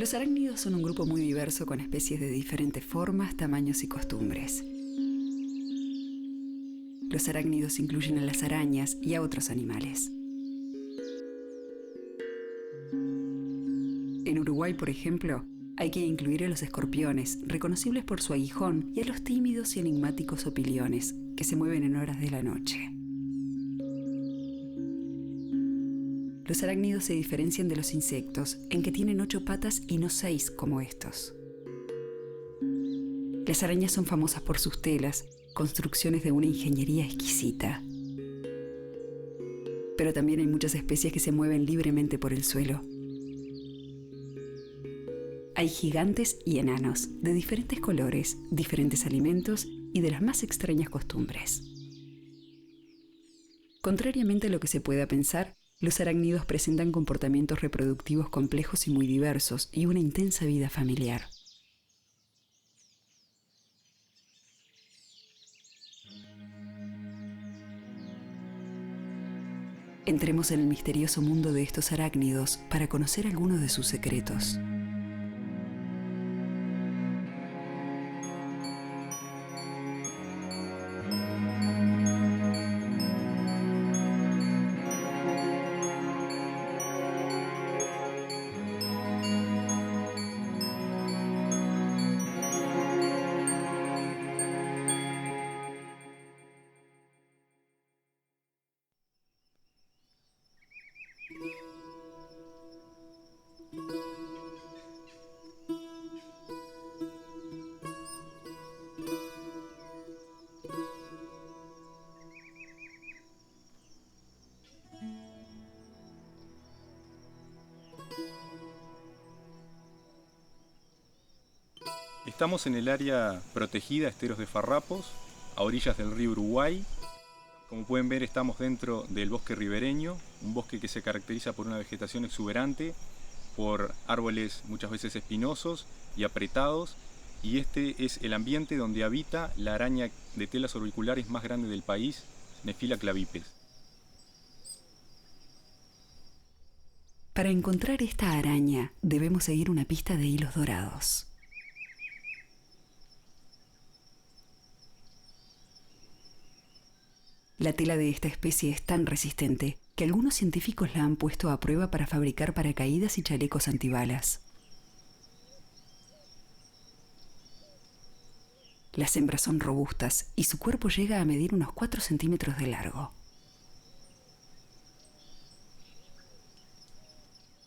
Los arácnidos son un grupo muy diverso con especies de diferentes formas, tamaños y costumbres. Los arácnidos incluyen a las arañas y a otros animales. En Uruguay, por ejemplo, hay que incluir a los escorpiones, reconocibles por su aguijón, y a los tímidos y enigmáticos opiliones, que se mueven en horas de la noche. Los arácnidos se diferencian de los insectos en que tienen 8 patas y no 6 como estos. Las arañas son famosas por sus telas, construcciones de una ingeniería exquisita. Pero también hay muchas especies que se mueven libremente por el suelo. Hay gigantes y enanos, de diferentes colores, diferentes alimentos y de las más extrañas costumbres. Contrariamente a lo que se pueda pensar, los arácnidos presentan comportamientos reproductivos complejos y muy diversos y una intensa vida familiar. Entremos en el misterioso mundo de estos arácnidos para conocer algunos de sus secretos. Estamos en el área protegida Esteros de Farrapos, a orillas del río Uruguay. Como pueden ver, estamos dentro del bosque ribereño, un bosque que se caracteriza por una vegetación exuberante, por árboles muchas veces espinosos y apretados, y este es el ambiente donde habita la araña de telas orbiculares más grande del país, Nephila clavipes. Para encontrar esta araña, debemos seguir una pista de hilos dorados. La tela de esta especie es tan resistente que algunos científicos la han puesto a prueba para fabricar paracaídas y chalecos antibalas. Las hembras son robustas y su cuerpo llega a medir unos 4 centímetros de largo.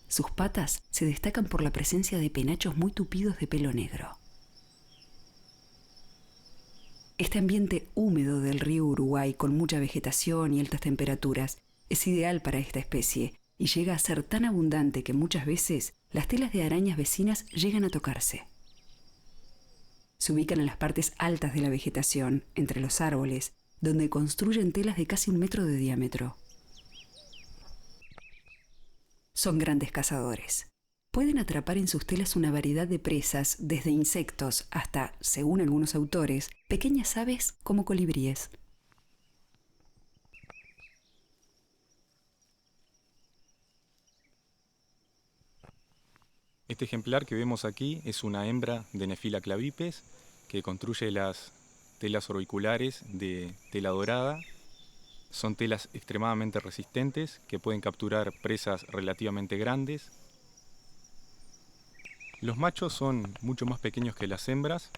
Sus patas se destacan por la presencia de penachos muy tupidos de pelo negro. Este ambiente húmedo del río Uruguay, con mucha vegetación y altas temperaturas, es ideal para esta especie y llega a ser tan abundante que muchas veces las telas de arañas vecinas llegan a tocarse. Se ubican en las partes altas de la vegetación, entre los árboles, donde construyen telas de casi 1 metro de diámetro. Son grandes cazadores. Pueden atrapar en sus telas una variedad de presas, desde insectos hasta, según algunos autores, pequeñas aves como colibríes. Este ejemplar que vemos aquí es una hembra de Nephila clavipes que construye las telas orbiculares de tela dorada. Son telas extremadamente resistentes que pueden capturar presas relativamente grandes. Los machos son mucho más pequeños que las hembras.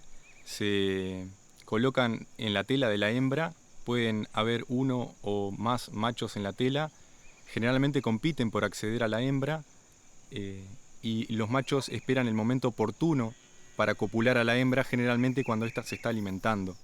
Se colocan en la tela de la hembra. Pueden haber uno o más machos en la tela. Generalmente compiten por acceder a la hembra y los machos esperan el momento oportuno para copular a la hembra, generalmente cuando ésta se está alimentando.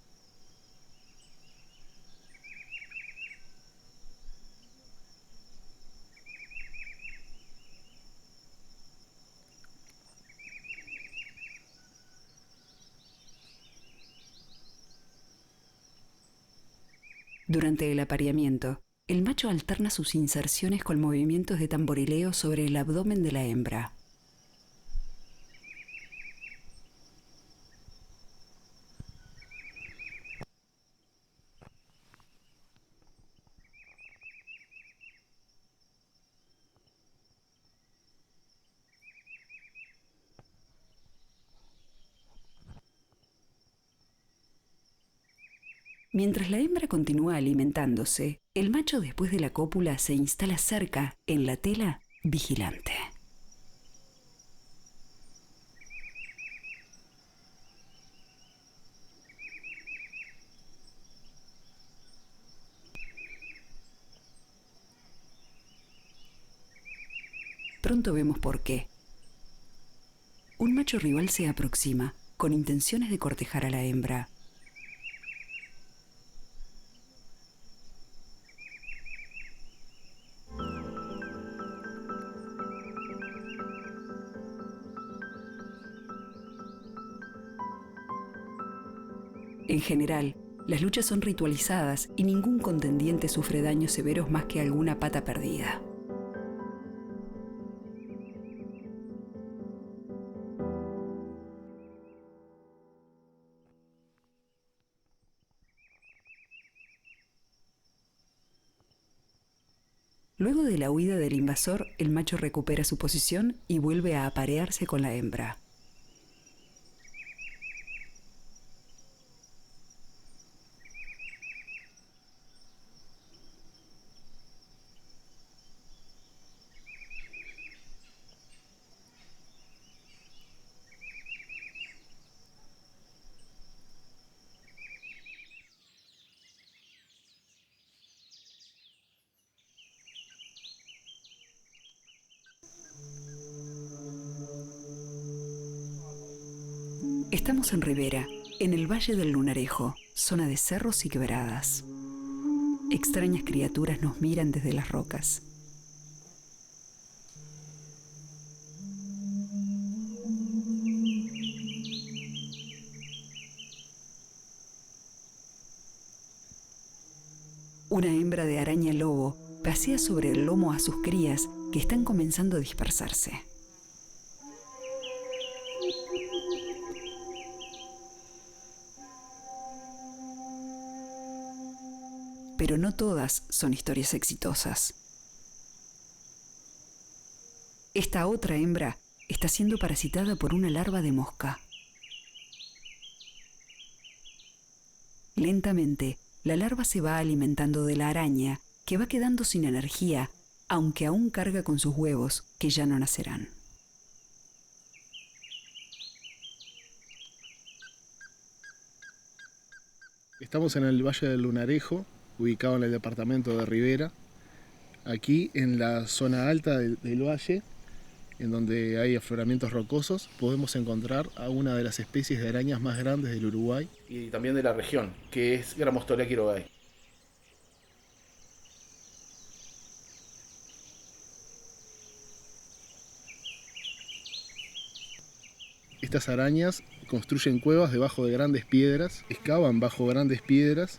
Durante el apareamiento, el macho alterna sus inserciones con movimientos de tamborileo sobre el abdomen de la hembra. Mientras la hembra continúa alimentándose, el macho después de la cópula se instala cerca, en la tela, vigilante. Pronto vemos por qué. Un macho rival se aproxima, con intenciones de cortejar a la hembra. En general, las luchas son ritualizadas y ningún contendiente sufre daños severos más que alguna pata perdida. Luego de la huida del invasor, el macho recupera su posición y vuelve a aparearse con la hembra. Estamos en Rivera, en el Valle del Lunarejo, zona de cerros y quebradas. Extrañas criaturas nos miran desde las rocas. Una hembra de araña lobo pasea sobre el lomo a sus crías que están comenzando a dispersarse. Pero no todas son historias exitosas. Esta otra hembra está siendo parasitada por una larva de mosca. Lentamente, la larva se va alimentando de la araña, que va quedando sin energía, aunque aún carga con sus huevos, que ya no nacerán. Estamos en el Valle del Lunarejo, ubicado en el departamento de Rivera, aquí en la zona alta del valle, en donde hay afloramientos rocosos, podemos encontrar a una de las especies de arañas más grandes del Uruguay y también de la región, que es Grammostolia quirogae. Estas arañas construyen cuevas debajo de grandes piedras, excavan bajo grandes piedras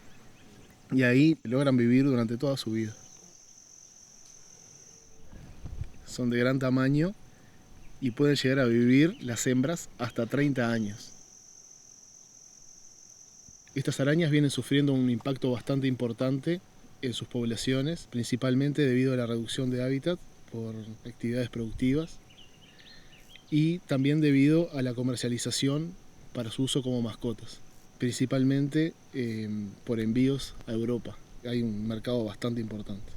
y ahí logran vivir durante toda su vida. Son de gran tamaño y pueden llegar a vivir las hembras hasta 30 años. Estas arañas vienen sufriendo un impacto bastante importante en sus poblaciones, principalmente debido a la reducción de hábitat por actividades productivas y también debido a la comercialización para su uso como mascotas, principalmente por envíos a Europa. Hay un mercado bastante importante.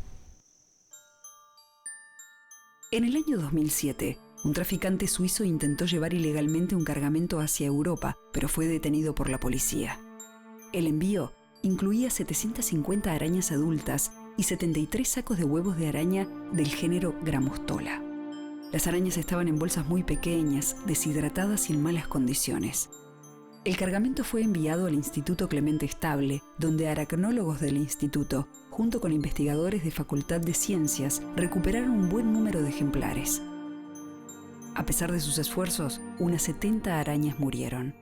En el año 2007, un traficante suizo intentó llevar ilegalmente un cargamento hacia Europa, pero fue detenido por la policía. El envío incluía 750 arañas adultas y 73 sacos de huevos de araña del género Grammostola. Las arañas estaban en bolsas muy pequeñas, deshidratadas y en malas condiciones. El cargamento fue enviado al Instituto Clemente Estable, donde aracnólogos del instituto, junto con investigadores de Facultad de Ciencias, recuperaron un buen número de ejemplares. A pesar de sus esfuerzos, unas 70 arañas murieron.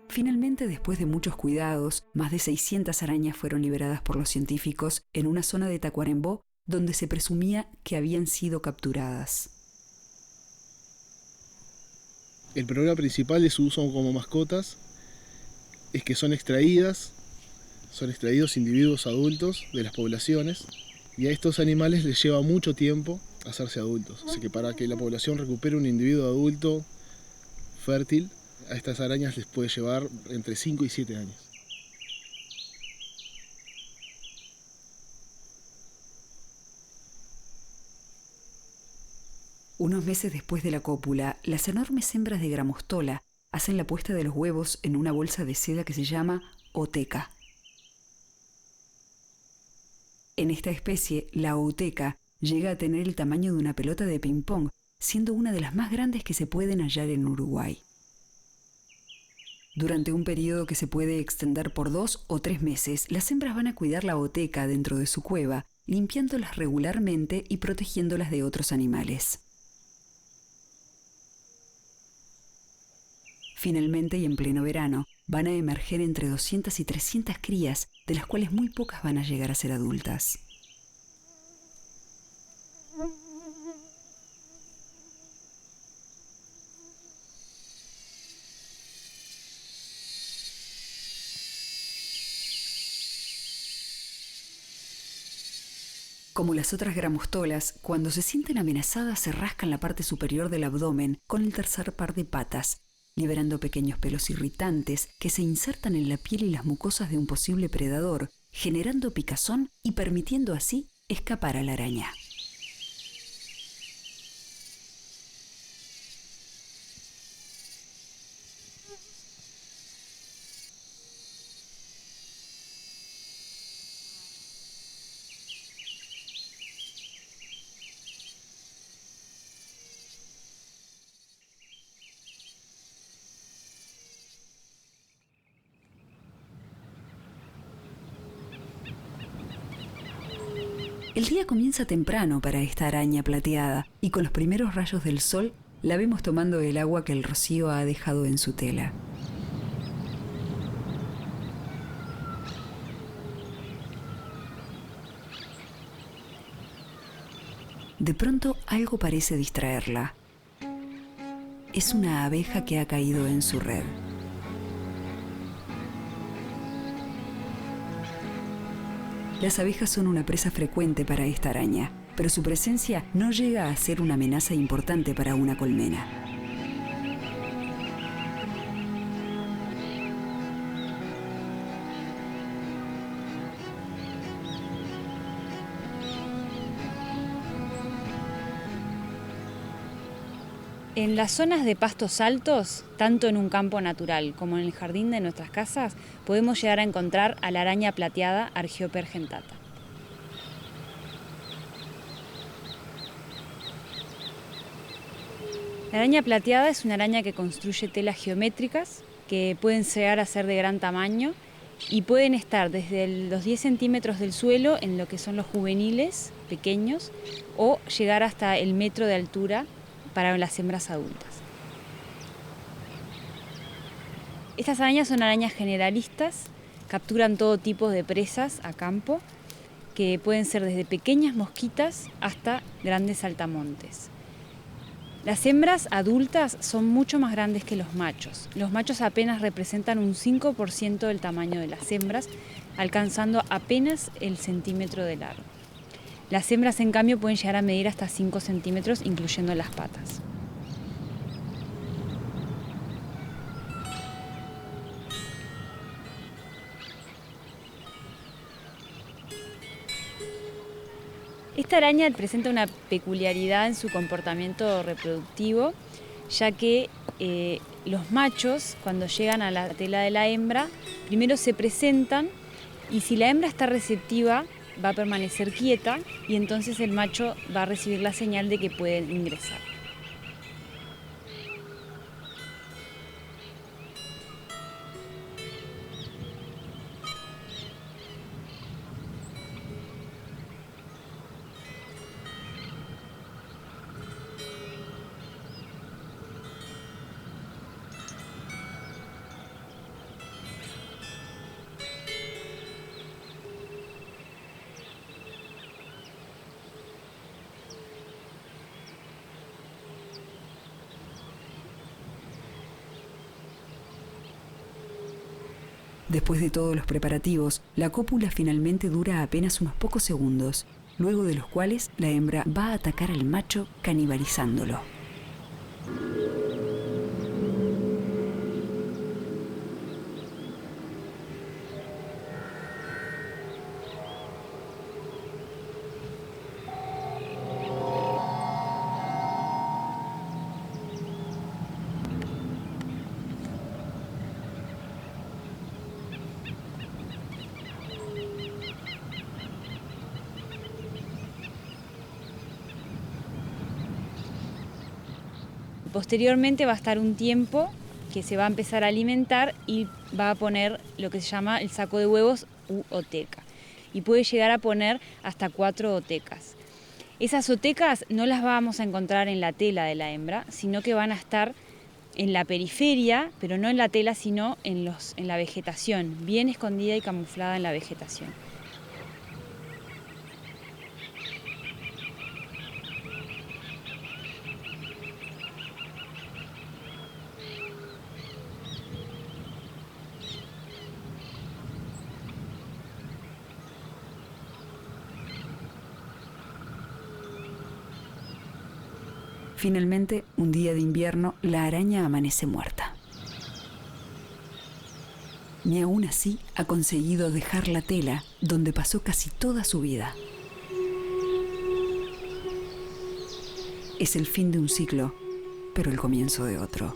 Finalmente, después de muchos cuidados, más de 600 arañas fueron liberadas por los científicos en una zona de Tacuarembó donde se presumía que habían sido capturadas. El problema principal de su uso como mascotas es que son extraídos individuos adultos de las poblaciones y a estos animales les lleva mucho tiempo hacerse adultos. Así que para que la población recupere un individuo adulto fértil, a estas arañas les puede llevar entre 5 y 7 años. Unos meses después de la cópula, las enormes hembras de Gramostola hacen la puesta de los huevos en una bolsa de seda que se llama ooteca. En esta especie, la ooteca llega a tener el tamaño de una pelota de ping-pong, siendo una de las más grandes que se pueden hallar en Uruguay. Durante un periodo que se puede extender por 2 o 3 meses, las hembras van a cuidar la ooteca dentro de su cueva, limpiándolas regularmente y protegiéndolas de otros animales. Finalmente, y en pleno verano, van a emerger entre 200 y 300 crías, de las cuales muy pocas van a llegar a ser adultas. Como las otras gramostolas, cuando se sienten amenazadas se rascan la parte superior del abdomen con el tercer par de patas, liberando pequeños pelos irritantes que se insertan en la piel y las mucosas de un posible predador, generando picazón y permitiendo así escapar a la araña. El día comienza temprano para esta araña plateada y con los primeros rayos del sol la vemos tomando el agua que el rocío ha dejado en su tela. De pronto algo parece distraerla. Es una abeja que ha caído en su red. Las abejas son una presa frecuente para esta araña, pero su presencia no llega a ser una amenaza importante para una colmena. En las zonas de pastos altos, tanto en un campo natural como en el jardín de nuestras casas, podemos llegar a encontrar a la araña plateada Argiope argentata. La araña plateada es una araña que construye telas geométricas que pueden llegar a ser de gran tamaño y pueden estar desde los 10 centímetros del suelo en lo que son los juveniles pequeños o llegar hasta el metro de altura para las hembras adultas. Estas arañas son arañas generalistas, capturan todo tipo de presas a campo, que pueden ser desde pequeñas mosquitas hasta grandes saltamontes. Las hembras adultas son mucho más grandes que los machos. Los machos apenas representan un 5% del tamaño de las hembras, alcanzando apenas el centímetro de largo. Las hembras, en cambio, pueden llegar a medir hasta 5 centímetros, incluyendo las patas. Esta araña presenta una peculiaridad en su comportamiento reproductivo, ya que los machos, cuando llegan a la tela de la hembra, primero se presentan y si la hembra está receptiva, va a permanecer quieta y entonces el macho va a recibir la señal de que puede ingresar. Después de todos los preparativos, la cópula finalmente dura apenas unos pocos segundos, luego de los cuales la hembra va a atacar al macho canibalizándolo. Posteriormente va a estar un tiempo que se va a empezar a alimentar y va a poner lo que se llama el saco de huevos u oteca. Y puede llegar a poner hasta 4 otecas. Esas otecas no las vamos a encontrar en la tela de la hembra, sino que van a estar en la periferia, pero no en la tela, sino en la vegetación, bien escondida y camuflada en la vegetación. Finalmente, un día de invierno, la araña amanece muerta. Ni aún así ha conseguido dejar la tela donde pasó casi toda su vida. Es el fin de un ciclo, pero el comienzo de otro.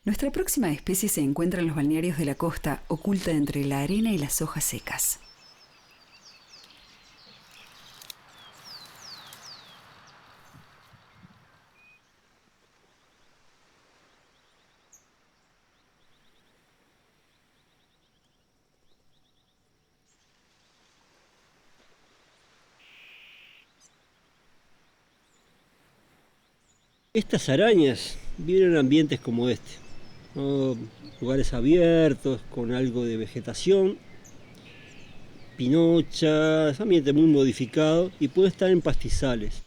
Nuestra próxima especie se encuentra en los balnearios de la costa, oculta entre la arena y las hojas secas. Estas arañas viven en ambientes como este, ¿no? Lugares abiertos, con algo de vegetación, pinochas, ambiente muy modificado, y pueden estar en pastizales.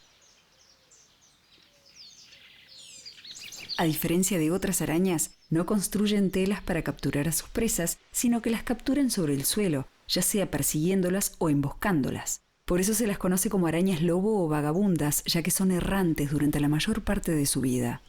A diferencia de otras arañas, no construyen telas para capturar a sus presas, sino que las capturan sobre el suelo, ya sea persiguiéndolas o emboscándolas. Por eso se las conoce como arañas lobo o vagabundas, ya que son errantes durante la mayor parte de su vida.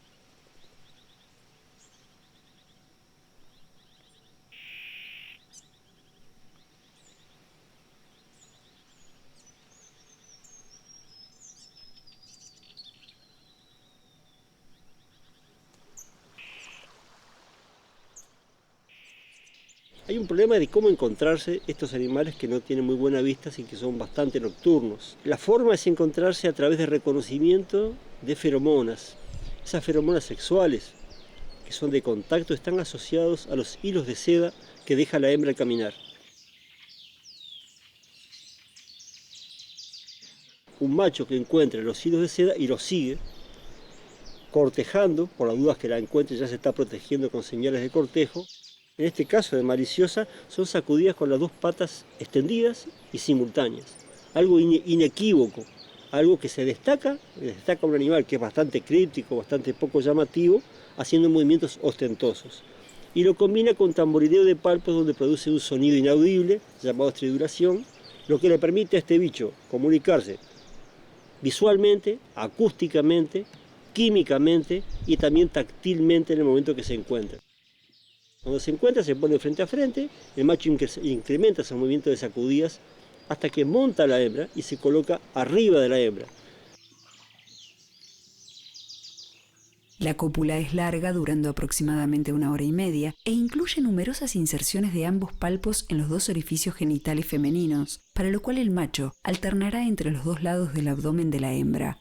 Hay un problema de cómo encontrarse estos animales que no tienen muy buena vista y que son bastante nocturnos. La forma es encontrarse a través de reconocimiento de feromonas. Esas feromonas sexuales, que son de contacto, están asociados a los hilos de seda que deja la hembra al caminar. Un macho que encuentre los hilos de seda y los sigue, cortejando, por las dudas que la encuentre ya se está protegiendo con señales de cortejo. En este caso de maliciosa, son sacudidas con las 2 patas extendidas y simultáneas. Algo inequívoco, algo que se destaca un animal que es bastante críptico, bastante poco llamativo, haciendo movimientos ostentosos. Y lo combina con tamborileo de palpos donde produce un sonido inaudible, llamado estridulación, lo que le permite a este bicho comunicarse visualmente, acústicamente, químicamente y también táctilmente en el momento que se encuentra. Cuando se encuentra se pone frente a frente, el macho incrementa su movimiento de sacudidas hasta que monta a la hembra y se coloca arriba de la hembra. La cópula es larga, durando aproximadamente 1 hora y media, e incluye numerosas inserciones de ambos palpos en los 2 orificios genitales femeninos, para lo cual el macho alternará entre los 2 lados del abdomen de la hembra.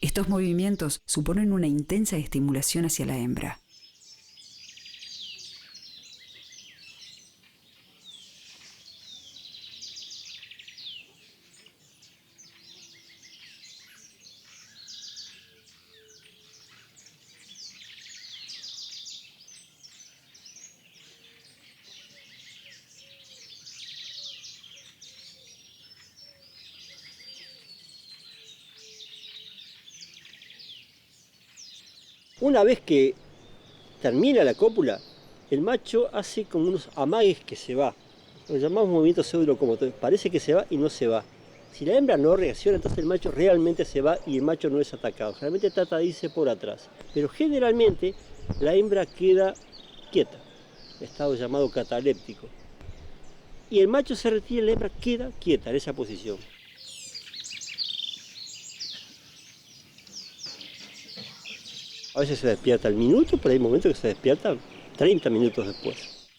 Estos movimientos suponen una intensa estimulación hacia la hembra. Una vez que termina la cópula, el macho hace como unos amagues que se va. Lo llamamos movimiento pseudo-locomotor. Parece que se va y no se va. Si la hembra no reacciona, entonces el macho realmente se va y el macho no es atacado. Generalmente trata de irse por atrás. Pero generalmente la hembra queda quieta, estado llamado cataléptico. Y el macho se retira y la hembra queda quieta en esa posición. A veces se despierta al minuto, pero hay momentos que se despierta 30 minutos después.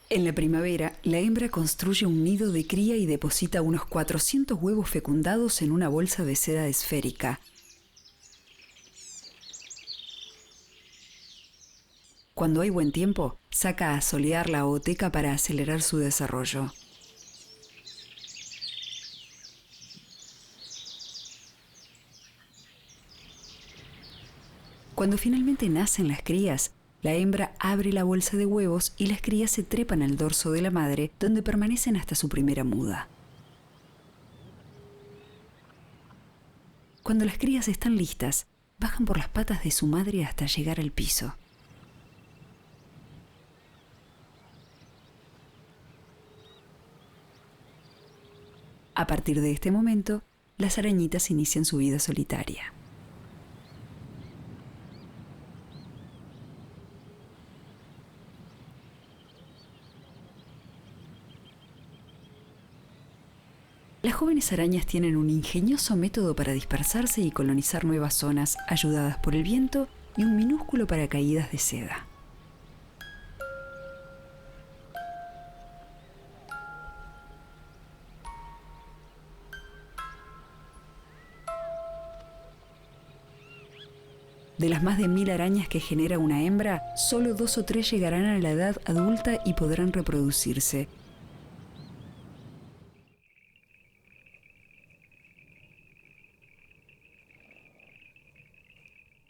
En la primavera, la hembra construye un nido de cría y deposita unos 400 huevos fecundados en una bolsa de seda esférica. Cuando hay buen tiempo, saca a solear la ooteca para acelerar su desarrollo. Cuando finalmente nacen las crías, la hembra abre la bolsa de huevos y las crías se trepan al dorso de la madre, donde permanecen hasta su primera muda. Cuando las crías están listas, bajan por las patas de su madre hasta llegar al piso. A partir de este momento, las arañitas inician su vida solitaria. Las jóvenes arañas tienen un ingenioso método para dispersarse y colonizar nuevas zonas, ayudadas por el viento y un minúsculo paracaídas de seda. De las más de 1000 arañas que genera una hembra, solo 2 o 3 llegarán a la edad adulta y podrán reproducirse.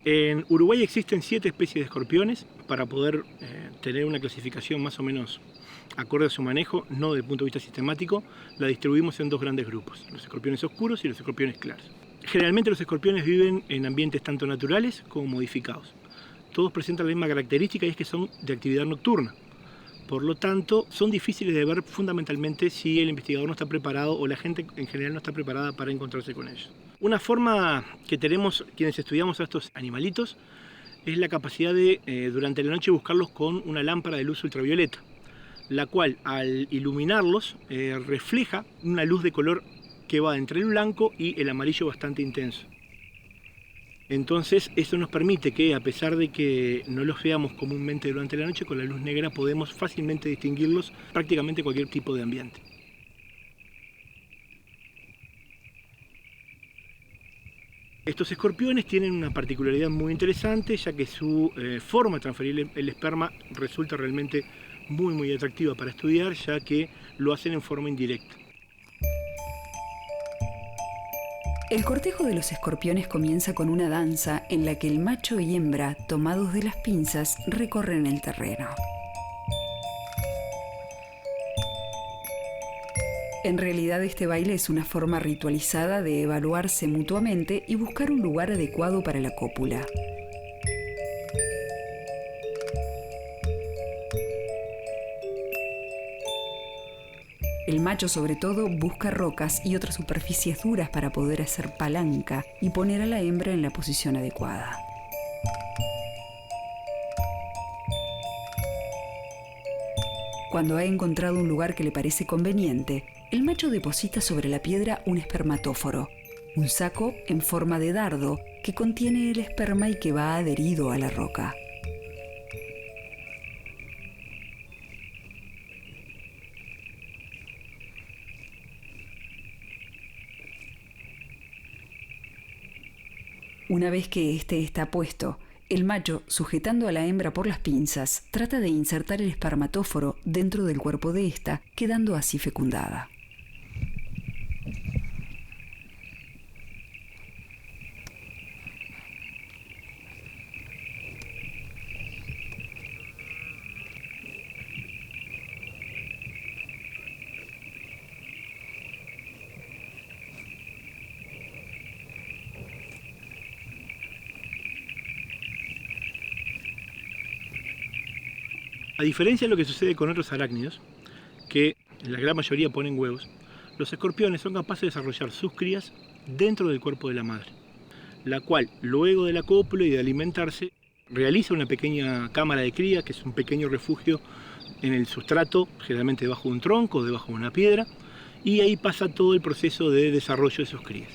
En Uruguay existen 7 especies de escorpiones. Para poder tener una clasificación más o menos acorde a su manejo, no desde el punto de vista sistemático, la distribuimos en 2 grandes grupos, los escorpiones oscuros y los escorpiones claros. Generalmente los escorpiones viven en ambientes tanto naturales como modificados. Todos presentan la misma característica y es que son de actividad nocturna. Por lo tanto, son difíciles de ver fundamentalmente si el investigador no está preparado o la gente en general no está preparada para encontrarse con ellos. Una forma que tenemos quienes estudiamos a estos animalitos es la capacidad de durante la noche buscarlos con una lámpara de luz ultravioleta, la cual al iluminarlos refleja una luz de color que va entre el blanco y el amarillo bastante intenso. Entonces eso nos permite que, a pesar de que no los veamos comúnmente durante la noche, con la luz negra podemos fácilmente distinguirlos prácticamente en cualquier tipo de ambiente. Estos escorpiones tienen una particularidad muy interesante, ya que su forma de transferir el esperma resulta realmente muy atractiva para estudiar, ya que lo hacen en forma indirecta. El cortejo de los escorpiones comienza con una danza en la que el macho y hembra, tomados de las pinzas, recorren el terreno. En realidad, este baile es una forma ritualizada de evaluarse mutuamente y buscar un lugar adecuado para la cópula. El macho, sobre todo, busca rocas y otras superficies duras para poder hacer palanca y poner a la hembra en la posición adecuada. Cuando ha encontrado un lugar que le parece conveniente, el macho deposita sobre la piedra un espermatóforo, un saco en forma de dardo que contiene el esperma y que va adherido a la roca. Una vez que éste está puesto, el macho, sujetando a la hembra por las pinzas, trata de insertar el espermatóforo dentro del cuerpo de ésta, quedando así fecundada. diferencia de lo que sucede con otros arácnidos, que en la gran mayoría ponen huevos, los escorpiones son capaces de desarrollar sus crías dentro del cuerpo de la madre, la cual, luego del acoplo y de alimentarse, realiza una pequeña cámara de cría, que es un pequeño refugio en el sustrato, generalmente debajo de un tronco o debajo de una piedra, y ahí pasa todo el proceso de desarrollo de sus crías.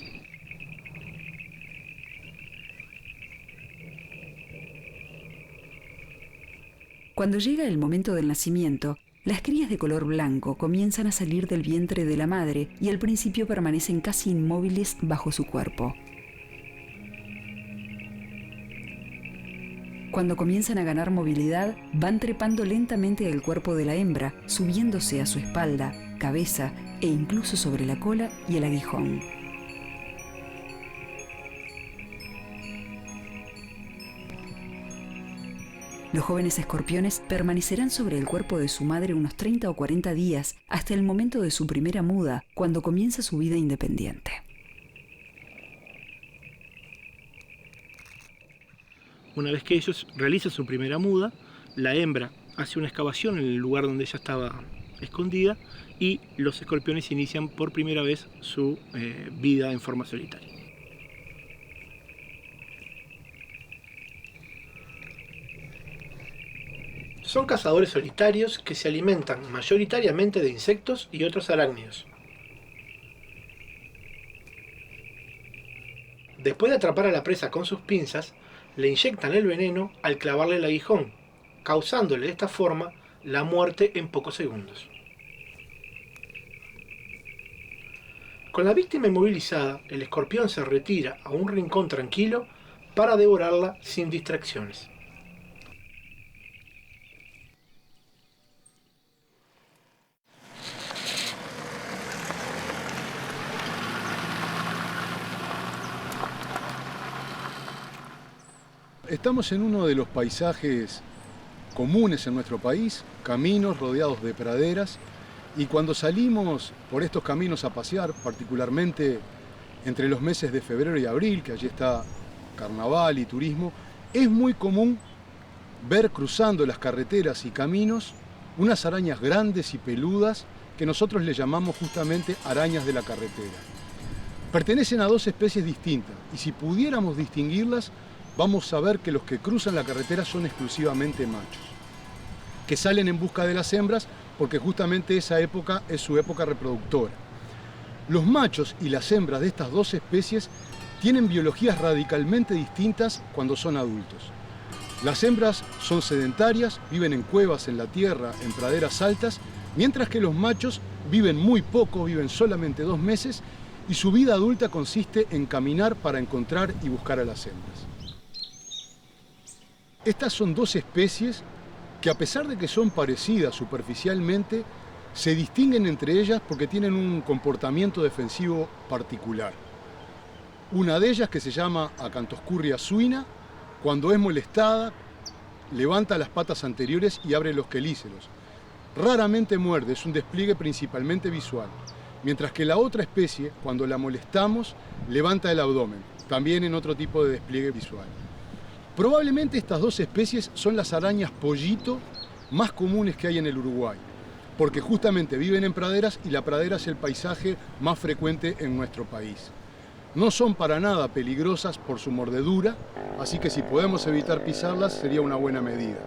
Cuando llega el momento del nacimiento, las crías de color blanco comienzan a salir del vientre de la madre y al principio permanecen casi inmóviles bajo su cuerpo. Cuando comienzan a ganar movilidad, van trepando lentamente al cuerpo de la hembra, subiéndose a su espalda, cabeza e incluso sobre la cola y el aguijón. Los jóvenes escorpiones permanecerán sobre el cuerpo de su madre unos 30 o 40 días hasta el momento de su primera muda, cuando comienza su vida independiente. Una vez que ellos realizan su primera muda, la hembra hace una excavación en el lugar donde ella estaba escondida y los escorpiones inician por primera vez su vida en forma solitaria. Son cazadores solitarios que se alimentan mayoritariamente de insectos y otros arácnidos. Después de atrapar a la presa con sus pinzas, le inyectan el veneno al clavarle el aguijón, causándole de esta forma la muerte en pocos segundos. Con la víctima inmovilizada, el escorpión se retira a un rincón tranquilo para devorarla sin distracciones. Estamos en uno de los paisajes comunes en nuestro país, caminos rodeados de praderas, y cuando salimos por estos caminos a pasear, particularmente entre los meses de febrero y abril, que allí está carnaval y turismo, es muy común ver cruzando las carreteras y caminos unas arañas grandes y peludas que nosotros le llamamos justamente arañas de la carretera. Pertenecen a dos especies distintas, y si pudiéramos distinguirlas, vamos a ver que los que cruzan la carretera son exclusivamente machos, que salen en busca de las hembras porque justamente esa época es su época reproductora. Los machos y las hembras de estas dos especies tienen biologías radicalmente distintas cuando son adultos. Las hembras son sedentarias, viven en cuevas en la tierra, en praderas altas, mientras que los machos viven muy poco, viven solamente 2 meses, y su vida adulta consiste en caminar para encontrar y buscar a las hembras. Estas son dos especies que, a pesar de que son parecidas superficialmente, se distinguen entre ellas porque tienen un comportamiento defensivo particular. Una de ellas, que se llama Acanthoscurria suina, cuando es molestada, levanta las patas anteriores y abre los quelíceros. Raramente muerde, es un despliegue principalmente visual. Mientras que la otra especie, cuando la molestamos, levanta el abdomen, también en otro tipo de despliegue visual. Probablemente estas dos especies son las arañas pollito más comunes que hay en el Uruguay, porque justamente viven en praderas y la pradera es el paisaje más frecuente en nuestro país. No son para nada peligrosas por su mordedura, así que si podemos evitar pisarlas sería una buena medida.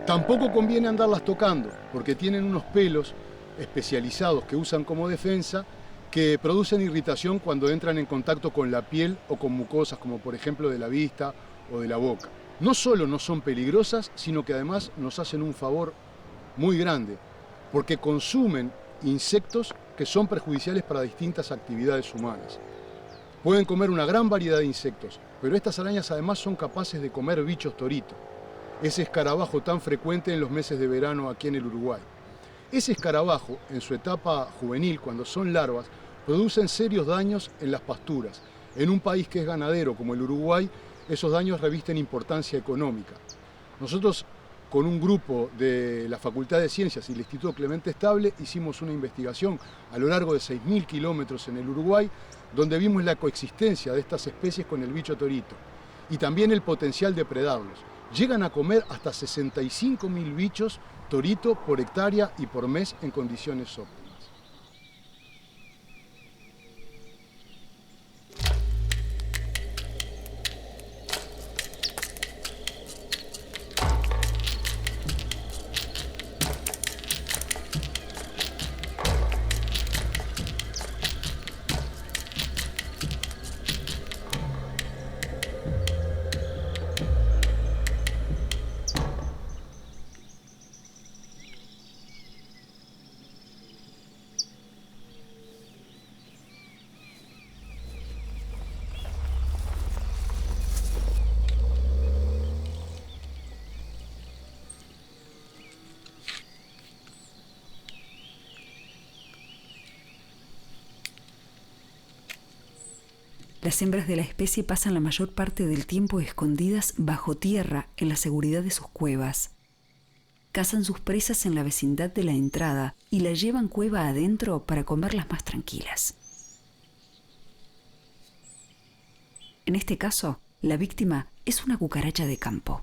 Tampoco conviene andarlas tocando, porque tienen unos pelos especializados que usan como defensa que producen irritación cuando entran en contacto con la piel o con mucosas, como por ejemplo de la vista o de la boca. No solo no son peligrosas, sino que además nos hacen un favor muy grande, porque consumen insectos que son perjudiciales para distintas actividades humanas. Pueden comer una gran variedad de insectos, pero estas arañas además son capaces de comer bichos torito, ese escarabajo tan frecuente en los meses de verano aquí en el Uruguay. Ese escarabajo, en su etapa juvenil, cuando son larvas, producen serios daños en las pasturas. En un país que es ganadero como el Uruguay, esos daños revisten importancia económica. Nosotros, con un grupo de la Facultad de Ciencias y el Instituto Clemente Estable, hicimos una investigación a lo largo de 6.000 kilómetros en el Uruguay, donde vimos la coexistencia de estas especies con el bicho torito y también el potencial de predarlos. Llegan a comer hasta 65.000 bichos torito por hectárea y por mes en condiciones óptimas. Las hembras de la especie pasan la mayor parte del tiempo escondidas bajo tierra en la seguridad de sus cuevas. Cazan sus presas en la vecindad de la entrada y la llevan cueva adentro para comerlas más tranquilas. En este caso, la víctima es una cucaracha de campo.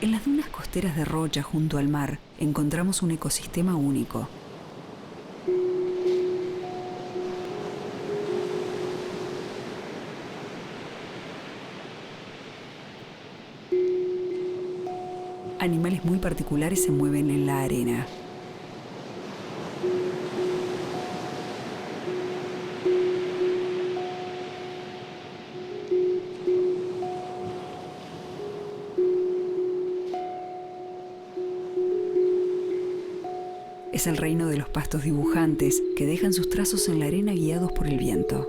En las dunas costeras de Rocha, junto al mar, encontramos un ecosistema único. Animales muy particulares se mueven en la arena. Es el reino de los pastos dibujantes que dejan sus trazos en la arena guiados por el viento.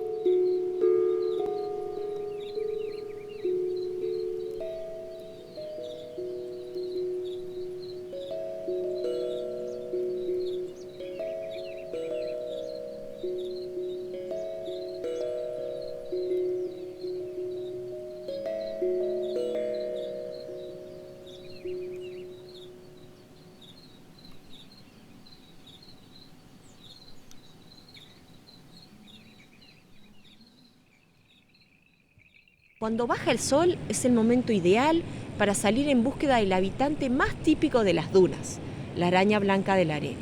Cuando baja el sol es el momento ideal para salir en búsqueda del habitante más típico de las dunas, la araña blanca de la arena.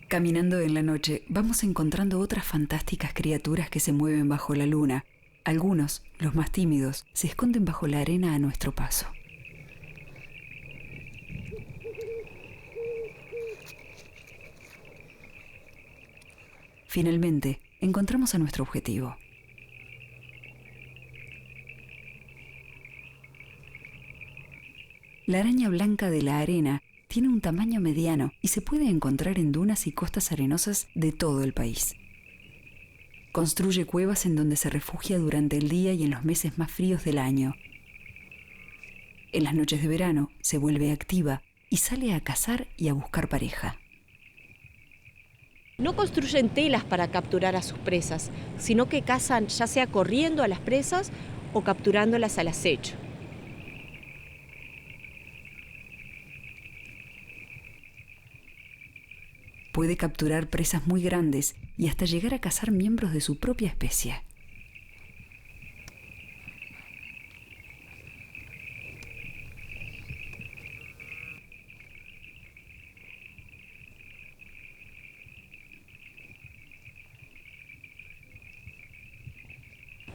Caminando en la noche, vamos encontrando otras fantásticas criaturas que se mueven bajo la luna. Algunos, los más tímidos, se esconden bajo la arena a nuestro paso. Finalmente, encontramos a nuestro objetivo. La araña blanca de la arena tiene un tamaño mediano y se puede encontrar en dunas y costas arenosas de todo el país. Construye cuevas en donde se refugia durante el día y en los meses más fríos del año. En las noches de verano se vuelve activa y sale a cazar y a buscar pareja. No construyen telas para capturar a sus presas, sino que cazan ya sea corriendo a las presas o capturándolas al acecho. Puede capturar presas muy grandes y hasta llegar a cazar miembros de su propia especie.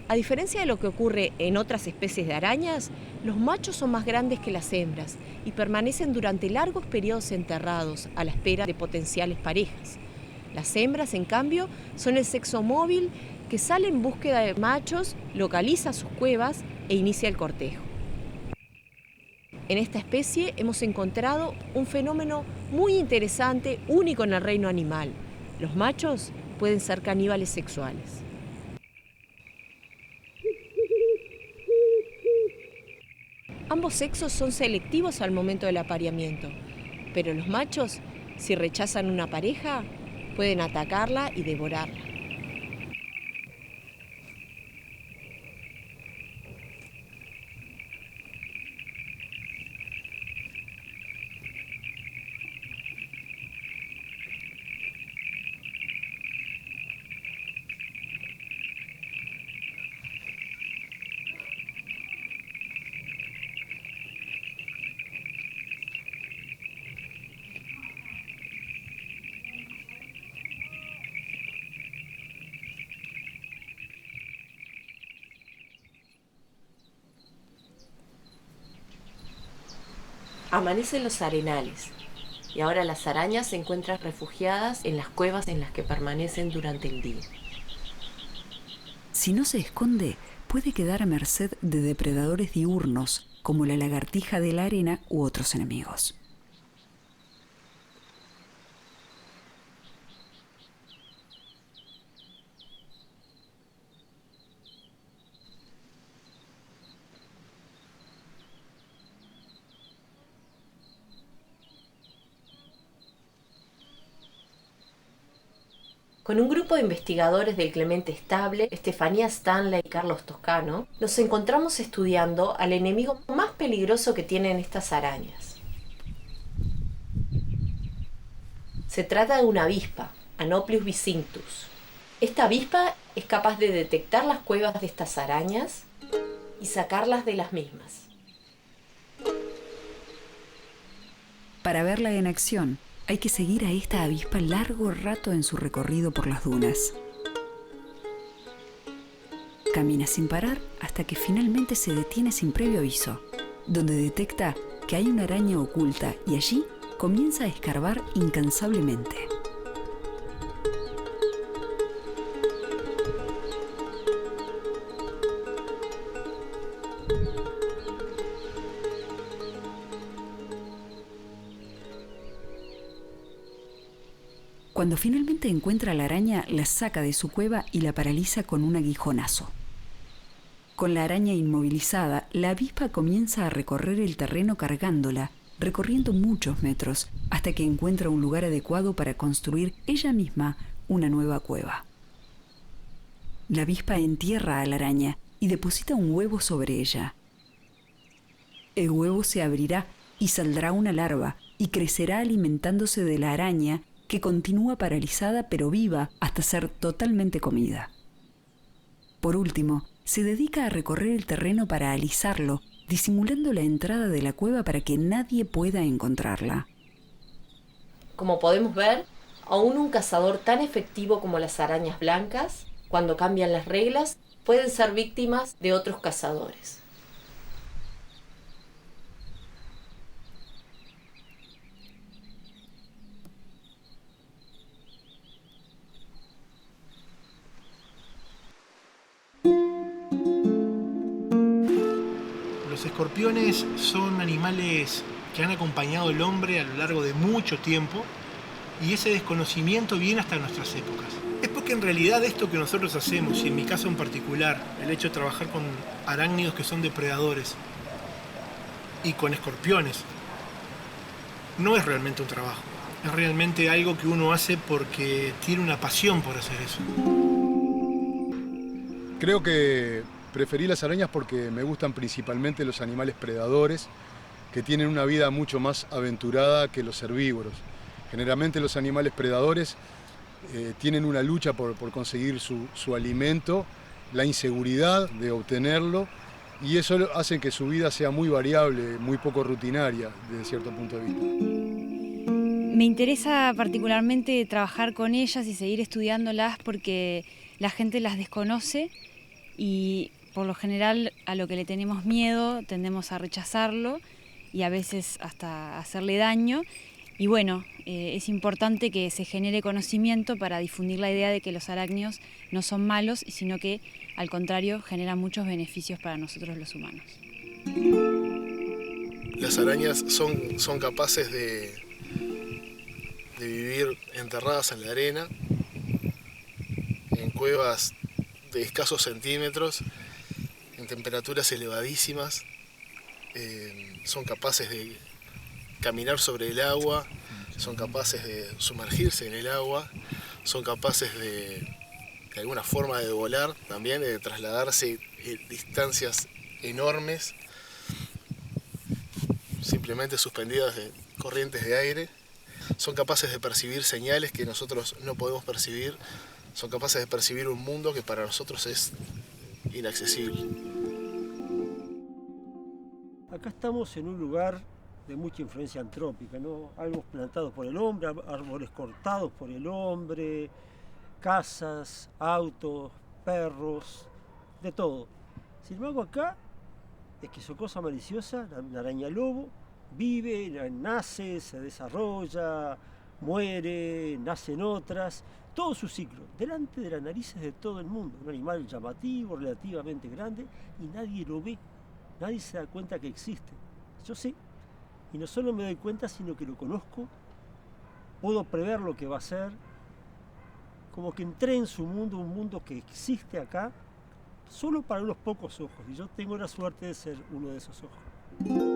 A diferencia de lo que ocurre en otras especies de arañas, los machos son más grandes que las hembras y permanecen durante largos periodos enterrados a la espera de potenciales parejas. Las hembras, en cambio, son el sexo móvil que sale en búsqueda de machos, localiza sus cuevas e inicia el cortejo. En esta especie hemos encontrado un fenómeno muy interesante, único en el reino animal. Los machos pueden ser caníbales sexuales. Ambos sexos son selectivos al momento del apareamiento, pero los machos, si rechazan una pareja, pueden atacarla y devorarla. Amanecen los arenales y ahora las arañas se encuentran refugiadas en las cuevas en las que permanecen durante el día. Si no se esconde, puede quedar a merced de depredadores diurnos, como la lagartija de la arena u otros enemigos. Con un grupo de investigadores del Clemente Estable, Estefanía Stanley y Carlos Toscano, nos encontramos estudiando al enemigo más peligroso que tienen estas arañas. Se trata de una avispa, Anopleus bisinctus. Esta avispa es capaz de detectar las cuevas de estas arañas y sacarlas de las mismas. Para verla en acción, hay que seguir a esta avispa largo rato en su recorrido por las dunas. Camina sin parar hasta que finalmente se detiene sin previo aviso, donde detecta que hay una araña oculta y allí comienza a escarbar incansablemente. Cuando finalmente encuentra a la araña, la saca de su cueva y la paraliza con un aguijonazo. Con la araña inmovilizada, la avispa comienza a recorrer el terreno cargándola, recorriendo muchos metros, hasta que encuentra un lugar adecuado para construir ella misma una nueva cueva. La avispa entierra a la araña y deposita un huevo sobre ella. El huevo se abrirá y saldrá una larva y crecerá alimentándose de la araña, que continúa paralizada pero viva hasta ser totalmente comida. Por último, se dedica a recorrer el terreno para alisarlo, disimulando la entrada de la cueva para que nadie pueda encontrarla. Como podemos ver, aún un cazador tan efectivo como las arañas blancas, cuando cambian las reglas, pueden ser víctimas de otros cazadores. Los escorpiones son animales que han acompañado al hombre a lo largo de mucho tiempo y ese desconocimiento viene hasta nuestras épocas. Es porque en realidad esto que nosotros hacemos, y en mi caso en particular, el hecho de trabajar con arácnidos que son depredadores y con escorpiones, no es realmente un trabajo. Es realmente algo que uno hace porque tiene una pasión por hacer eso. Creo que preferí las arañas porque me gustan principalmente los animales predadores, que tienen una vida mucho más aventurada que los herbívoros. Generalmente los animales predadores tienen una lucha por conseguir su alimento, la inseguridad de obtenerlo, y eso hace que su vida sea muy variable, muy poco rutinaria desde cierto punto de vista. Me interesa particularmente trabajar con ellas y seguir estudiándolas porque la gente las desconoce y por lo general a lo que le tenemos miedo tendemos a rechazarlo y a veces hasta hacerle daño. Y bueno, es importante que se genere conocimiento para difundir la idea de que los arácnidos no son malos, sino que al contrario generan muchos beneficios para nosotros los humanos. Las arañas son capaces de vivir enterradas en la arena, en cuevas de escasos centímetros, en temperaturas elevadísimas, son capaces de caminar sobre el agua, son capaces de sumergirse en el agua, son capaces de alguna forma de volar también, de trasladarse distancias enormes, simplemente suspendidas de corrientes de aire. Son capaces de percibir señales que nosotros no podemos percibir, son capaces de percibir un mundo que para nosotros es inaccesible. Acá estamos en un lugar de mucha influencia antrópica, ¿no? Árboles plantados por el hombre, árboles cortados por el hombre, casas, autos, perros, de todo. Sin embargo acá, Esquizocosa maliciosa, la araña lobo, vive, nace, se desarrolla, muere, nacen otras, todo su ciclo, delante de las narices de todo el mundo. Un animal llamativo, relativamente grande, y nadie lo ve, nadie se da cuenta que existe. Yo sí, y no solo me doy cuenta, sino que lo conozco, puedo prever lo que va a ser, como que entré en su mundo, un mundo que existe acá, solo para unos pocos ojos, y yo tengo la suerte de ser uno de esos ojos.